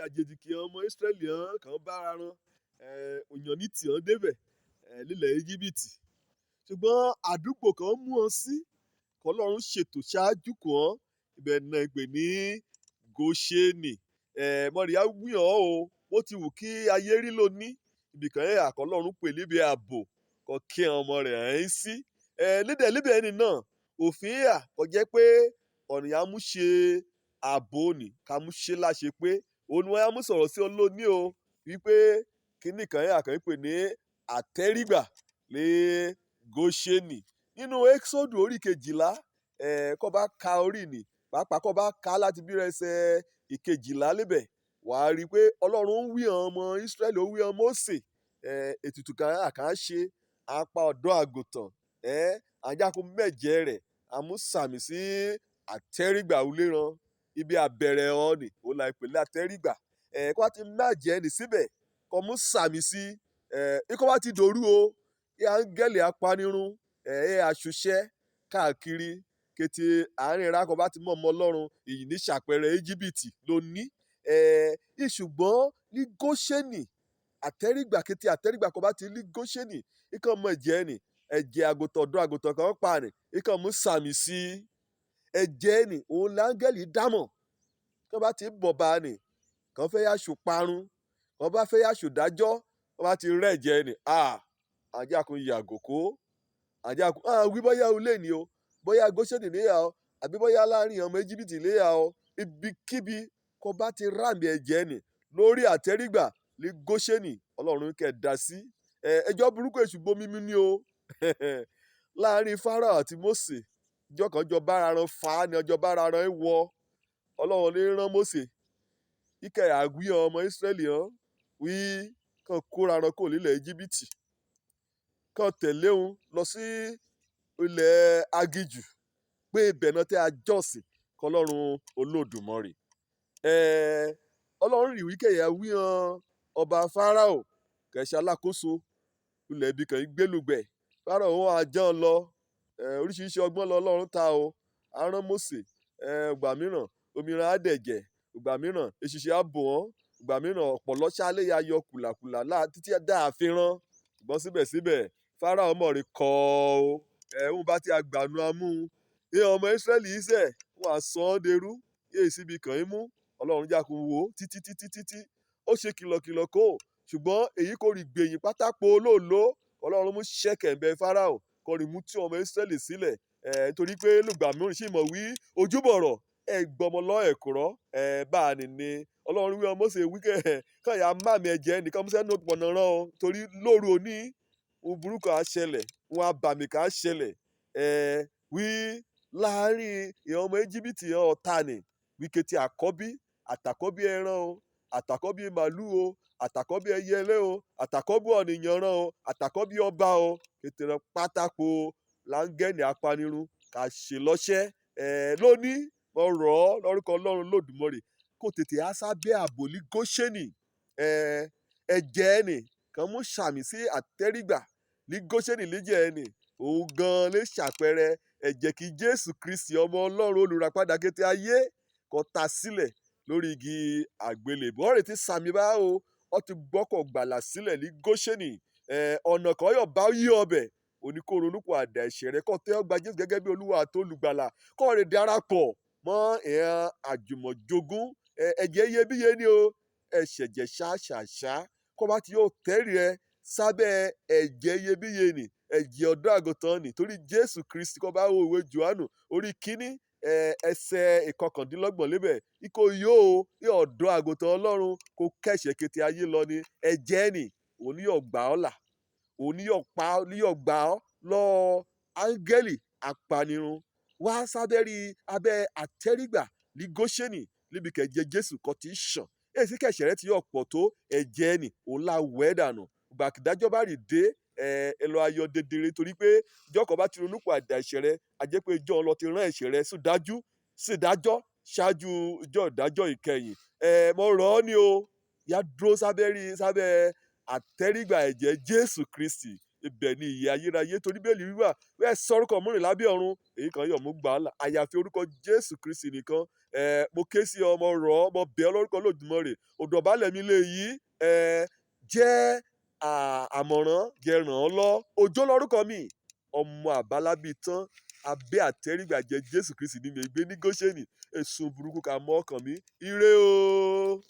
àjèjì kí ọmọ Ísírẹ́lì hàn kàn bára ran òyàn ní tì hàn débẹ̀ nílẹ̀ Íjíbítì ṣùgbọ́n àdúgbò kan mú wọn sí kọ́lọ́run ṣètò ṣáájú kò hàn ibẹ̀ náà ìpè ní Góṣẹ́nì mọ̀rìyá wí hàn o bó ti wù kí ayé rí lóní ibìkan àkọ́lọ́run pè níbi ààbò kọ́ kí àwọn ọmọ rẹ̀ hàn yín sí líbẹ̀ ẹni náà òfin kò jẹ́ pé ọ̀nìyàn mú ṣe ààbò ni ká mú ṣe láṣẹ pé òun ni wọ́n yá mú sọ̀rọ̀ sí olóní o wípé kíní kan àkàn pè ní àtẹ́rígbà ní Góṣẹ́nì nínú Ẹ́kísódù orí 12 kó bá ka orí ni pàápàá kó bá ka láti bí ẹsẹ̀ 12 lébẹ̀ wàá rí i pé Ọlọ́run ń wí hàn ọmọ Ísírẹ́lì ó wí hàn Mósè ètùtù kan àkàn ṣe apá ọ̀dọ́ àgùntàn àjàkú mẹ́jẹ rẹ̀ àmúsàmì sí àtẹ́rígbà uléran ibi àbẹ̀rẹ̀ ọ̀nì ó la ìpèlè àtẹ́rígbà kó bá ti mẹ́jẹ ní síbẹ̀ kó mú sàmì sí kó bá ti dòru o áńgẹ́lì apanirun aṣoṣẹ́ káàkiri kété àárín ìrákọ bá ti mọ̀ ọmọ Ọlọ́run èyí ní ṣàpẹẹrẹ Íjíbítì ló ní ṣùgbọ́n ní Góṣẹ́nì àtẹ́rígbà kété àtẹ́rígbà kó bá ti ní Góṣẹ́nì ikọ̀ ọmọ ẹ̀jẹ̀ ni ẹ̀jẹ̀ àgùntàn ọ̀dọ́ àgùntàn kan pa ni ikọ̀ mú sàmì sí ẹ̀jẹ̀ ni òun láńgẹ́lì dámọ̀ kó bá ti bọ̀ bá ni kàn fẹ́ yàṣù parun kàn bá fẹ́ yàṣù dájọ́ kó bá ti rẹ̀ ẹ̀jẹ̀ ni àjàkùn yàgò kó àjàkùn wí bóyá olè ni o bóyá Góṣẹ́nì léyà o àbí bóyá láàrin ọmọ Íjíbítì léyà o ibikíbi kó bá ti ráàmì ẹ̀jẹ̀ ni lórí àtẹ́rígbà ní Góṣẹ́nì Ọlọ́run kẹ̀ dá sí ẹjọ́ burúkú èṣù gbomimu ni o láàrin Fáráò àti Mósè ìjọ kan jọ bára ran fa ni ọjọ́ bára ran wọ Ọlọ́run ní rán Mósè kíkẹ́ àwí ọmọ Ísírẹ́lì hàn wí kàn kóra ran kò nílẹ̀ Íjíbítì kàn tẹ̀lé òun lọ sí ilẹ̀ agijù pé ibẹ̀ náà tẹ́ àjọsìn kọlọ́run Olódùmarè Ọlọ́run rí wíkẹ́yà wí hàn ọba Fáráò kẹ̀ṣẹ́ alákòóso ilẹ̀ ibi kan gbélùgbẹ̀ Fáráò wọn àjàn lọ oríṣiríṣi ọgbọ́n lọ Ọlọ́run ta o arán Mósè ìgbà mìíràn òmìnira àdẹ̀jẹ̀ ìgbà mìíràn eṣiṣẹ́ àbò wọn ìgbà mìíràn ọ̀pọ̀lọ́ ṣálẹ̀ yà yọ kùlàkùlà títí dáàfihàn ṣùgbọ́n síbẹ̀síbẹ̀ Fáráò mọ̀ rí kọ́ o ẹ̀hún bá ti àgbànú amú ọmọ Ísírẹ́lì yìí sẹ̀ wọ́n á sọ ọ́ derú yéé síbi kàn í mú Ọlọ́run jákun wò títí ó ṣe kìlọ̀kìlọ̀ kó ṣùgbọ́n èyí kò rí gbẹ̀yìn pátápọ̀ olóòló Ọlọ́run mú ṣẹ̀kẹ̀ǹbẹ̀ Fáráò kò rí mú tí ọmọ Ísírẹ́lì sílẹ̀ nítorí pé lùgbàmíràn sì mọ̀ wí ojúbọ̀rọ̀ gbọmọlọ́ ẹ̀kúrọ́ bá a nìní Ọlọ́run wí ọmọ Mósè wí kẹ́yà máàmì ẹ̀jẹ̀ nìkan mú sẹ́nu pọ̀nà rán o torí lóru òní ohun burúkú á ṣẹlẹ̀ ohun abàmì ká ṣẹlẹ̀ wí láàárín ìyẹn ọmọ Íjíbítì ọ̀tá ni wí kété àtàkọ́bí ẹran o àtàkọ́bí màlúù o àtàkọ́bí ẹyẹlé o àtàkọ́bí ọ̀nìyàn rán o àtàkọ́bí ọba o kété rán pátákó láńgẹ́nì apanirun kà ṣe lọ́ṣẹ́ lónìí wọ́n rọ̀ ọ́ lórúkọ Ọlọ́run Olódùmarè kó tètè á sábẹ́ ààbò ní Góṣẹ́nì ẹ̀jẹ̀ ẹni kan mú sàmì sí àtẹ́rígbà ní Góṣẹ́nì lẹ́jẹ̀ ẹni òun gan-an lè ṣàpẹẹrẹ ẹ̀jẹ̀ kí Jésù Kristi ọmọ Ọlọ́run olùràpadà kété ayé kó ta sílẹ̀ lórí igi àgbélébùú ọ̀rẹ́ ti sàmì bá o ọ ti gbọ́kọ̀ gbàlà sílẹ̀ ní Góṣẹ́nì ọ̀nà kan yóò bá yí ọbẹ̀ oníkóró olùkọ́ àdá ẹ̀ṣẹ̀ rẹ̀ kọ́ tẹ́ ọ gba Jésù gẹ́gẹ́ bí Olúwa àti olùgbàlà kọ́ rẹ̀ darapọ̀ mọ́ ìhàn àjùmọ̀jogún ẹ̀jẹ̀ iyebíye ni o ẹ̀ṣẹ̀jẹ̀ ṣáṣàṣá kọ́ bá ti yóò tẹ́rì ẹ sábẹ́ ẹ̀jẹ̀ iyebíye ni ẹ̀jẹ̀ ọ̀dọ́ àgùntàn ni torí Jésù Kristi kọ́ bá wo ìwé Jòhánù orí 1 ẹsẹ̀ 29 lébẹ̀ ikọ̀ yóò ọ̀dọ́ àgùntàn Ọlọ́run kó kẹ́ṣẹ̀ kété ayé lọ ni ẹ̀jẹ̀ ni òun yóò gbà ọ́ là òun yóò gbà ọ́ lọ́ọ́ áńgẹ́lì apanirun wá abẹ́ àtẹ́rígbà ní Góṣẹ́nì níbi kẹ̀jẹ̀ Jésù kan ti ṣàn èsì kẹ̀ṣẹ̀ rẹ ti yọ̀ pọ̀ tó ẹ̀jẹ̀ ni òun la wẹ̀ dànù gbàkídájọ́ bá rí dé ẹ lọ ayọ̀ dedere torí pé ìjọkọ̀ bá ti ronúpọ̀ àdá ẹ̀ṣẹ̀ rẹ àjẹ́ pé ìjọ ọlọ́ ti rán ẹ̀ṣẹ̀ rẹ sí ìdájọ́ ṣáájú ìjọ ìdájọ́ ìkẹyìn mo rọ̀ ọ́ ní o yá dúró sábẹ́ àtẹ́rígbà ẹ̀jẹ̀ Jésù Kristi ibẹ̀ ni ìyè ayérayé torí bẹ́ẹ̀ wíwà wẹ́ẹ̀ sọ́rùkọ̀ múrin lábẹ́ ọ̀run èyí kan yọ̀ mú gbà á là àyàfi orúkọ Jésù Kristi nìkan mo ké sí ọ, mo rọ̀ ọ́, mo bẹ̀ ọ́ lórúkọ Olódùmarè, òdọ̀bálẹ̀ mi lè yí jẹ́ àmọ̀ràn jẹ́ ràn ọ́ lọ́. Òjó lórúkọ mi, ọmọ àbálábí tán abẹ́ àtẹ́rígbàjẹ Jésù Kristi ní mi gbé ní Góṣẹ́nì. Èso burúkú ká mọ́ ọkàn mi. Ire o.